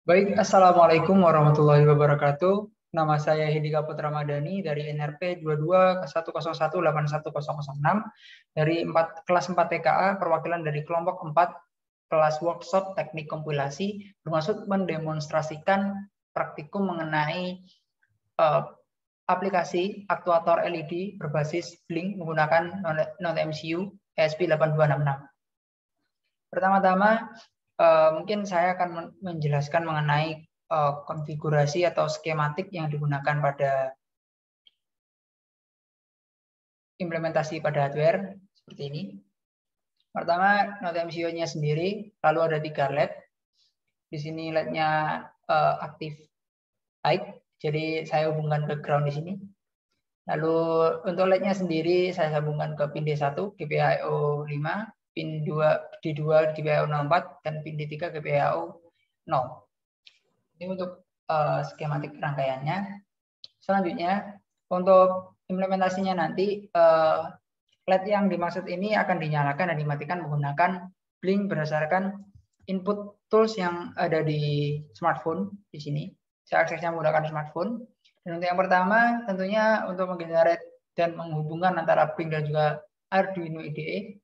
Baik, Assalamualaikum warahmatullahi wabarakatuh. Nama saya Hidika Putra Madani dari NRP 22 101 81006 dari kelas 4 TKA, perwakilan dari kelompok 4 kelas workshop teknik kompilasi bermaksud mendemonstrasikan praktikum mengenai aplikasi aktuator LED berbasis Blink menggunakan non-MCU ESP8266. Pertama-tama, mungkin saya akan menjelaskan mengenai konfigurasi atau skematik yang digunakan pada implementasi pada hardware seperti ini. Pertama, node MCU-nya sendiri, lalu ada 3 LED. Di sini LED-nya aktif high, jadi saya hubungkan ke ground di sini. Lalu untuk LED-nya sendiri saya sambungkan ke pin D1 GPIO 5, pin 2 D2 GPIO 04, dan pin D3 GPIO 0. Ini untuk skematik rangkaiannya. Selanjutnya, untuk implementasinya nanti, LED yang dimaksud ini akan dinyalakan dan dimatikan menggunakan Blink berdasarkan input tools yang ada di smartphone di sini. Saya aksesnya menggunakan smartphone. Dan untuk yang pertama, tentunya untuk menggenerate dan menghubungkan antara Blink dan juga Arduino IDE,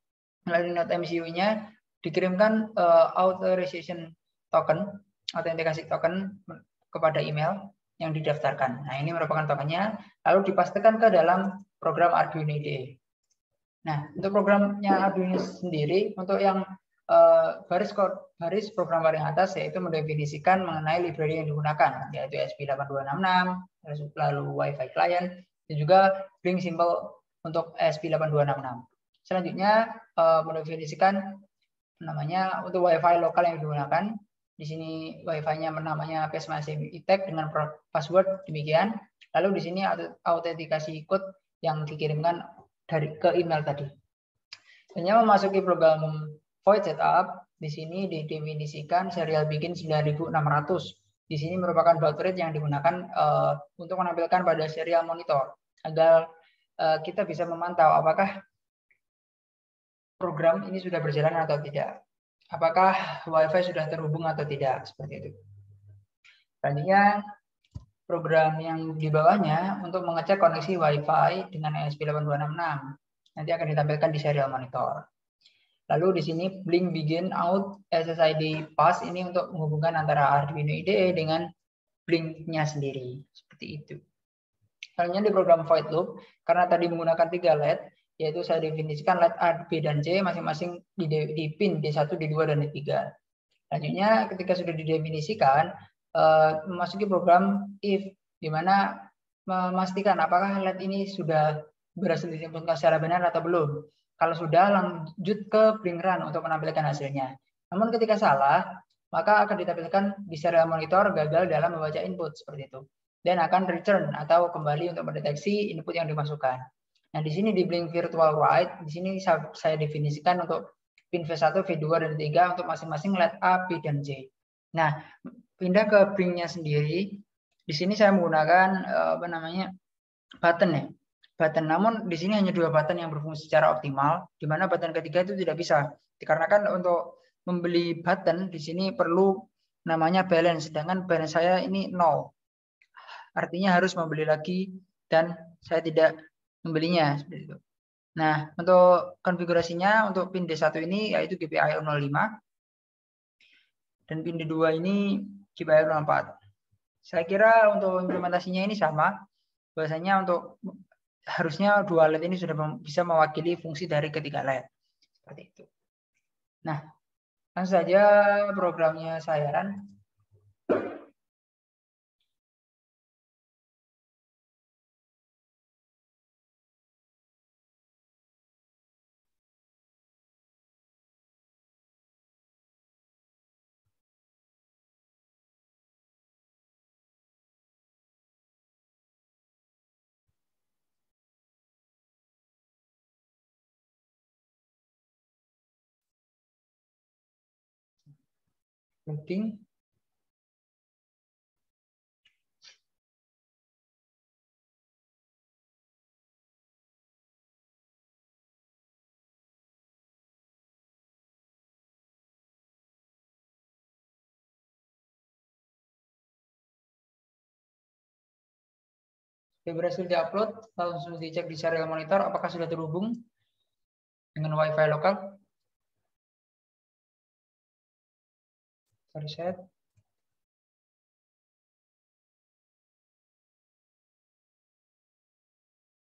melalui node MCU-nya dikirimkan authorization token, autentikasi token kepada email yang didaftarkan. Nah, ini merupakan tokennya, lalu dipastikan ke dalam program Arduino IDE. Nah, untuk programnya Arduino sendiri, untuk yang baris program paling atas yaitu mendefinisikan mengenai library yang digunakan, yaitu ESP8266, lalu Wi-Fi client, dan juga Blink Simple untuk ESP8266. Selanjutnya mendefinisikan namanya untuk Wi-Fi lokal yang digunakan. Di sini Wi-Fi-nya namanya PSMASIM-ITEC dengan password demikian. Lalu di sini autentikasi code yang dikirimkan ke email tadi. Hanya memasuki program void setup, di sini didefinisikan serial bikin 9600. Di sini merupakan baud rate yang digunakan untuk menampilkan pada serial monitor agar kita bisa memantau apakah program ini sudah berjalan atau tidak. Apakah Wi-Fi sudah terhubung atau tidak, seperti itu. Selanjutnya, program yang di bawahnya untuk mengecek koneksi Wi-Fi dengan ESP8266. Nanti akan ditampilkan di serial monitor. Lalu di sini Blink Begin Out SSID Pass ini untuk menghubungkan antara Arduino IDE dengan Blink-nya sendiri. Seperti itu. Selanjutnya di program void loop, karena tadi menggunakan 3 LED, yaitu saya definisikan LED A, B, dan C masing-masing di pin D1, D2, dan D3. Selanjutnya ketika sudah didefinisikan, memasuki program if, di mana memastikan apakah LED ini sudah berhasil diinputkan secara benar atau belum. Kalau sudah, lanjut ke Blink Run untuk menampilkan hasilnya. Namun ketika salah, maka akan ditampilkan di serial monitor gagal dalam membaca input, seperti itu. Dan akan return atau kembali untuk mendeteksi input yang dimasukkan. Nah, di sini di Blink Virtual Write, di sini saya definisikan untuk pin V1, V2, dan V3 untuk masing-masing LED A, B, dan C. Nah, pindah ke Blink-nya sendiri. Di sini saya menggunakan button ya. Button. Namun di sini hanya 2 button yang berfungsi secara optimal, di mana button ketiga itu tidak bisa. Dikarenakan untuk membeli button di sini perlu namanya balance, sedangkan balance saya ini 0. Artinya harus membeli lagi dan saya tidak membelinya seperti itu. Nah, untuk konfigurasinya untuk pin D1 ini yaitu GPIO 05 dan pin D2 ini GPIO 04. Saya kira untuk implementasinya ini sama. Bahasanya untuk harusnya 2 LED ini sudah bisa mewakili fungsi dari ketiga LED. Seperti itu. Nah, langsung saja programnya saya run. Loading. Dia berhasil diupload, langsung dicek di serial monitor apakah sudah terhubung dengan WiFi lokal. Reset.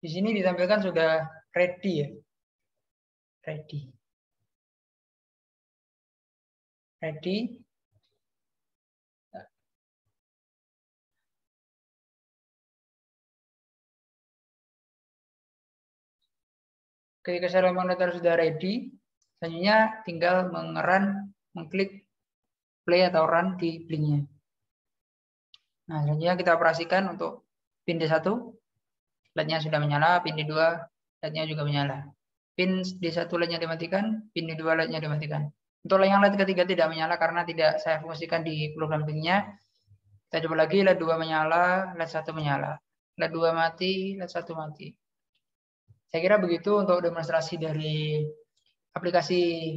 Di sini ditampilkan sudah ready ya. Ready. Ready. Ketika serial monitor sudah ready, selanjutnya tinggal mengklik play atau run di Blink-nya. Nah, selanjutnya kita operasikan untuk pin D1, LED-nya sudah menyala, pin D2, LED-nya juga menyala. Pin D1 LED-nya dimatikan, pin D2 LED-nya dimatikan. Untuk yang LED ketiga tidak menyala karena tidak saya fungsikan di program Blink-nya. Kita coba lagi, LED 2 menyala, LED 1 menyala. LED 2 mati, LED 1 mati. Saya kira begitu untuk demonstrasi dari aplikasi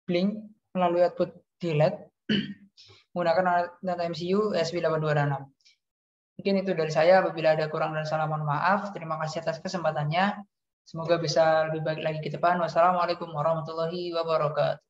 Blink melalui output di LED menggunakan data MCU ESP8266. Mungkin itu dari saya. Apabila ada kurang dan salah mohon maaf. Terima kasih atas kesempatannya. Semoga bisa lebih baik lagi ke depan. Wassalamualaikum warahmatullahi wabarakatuh.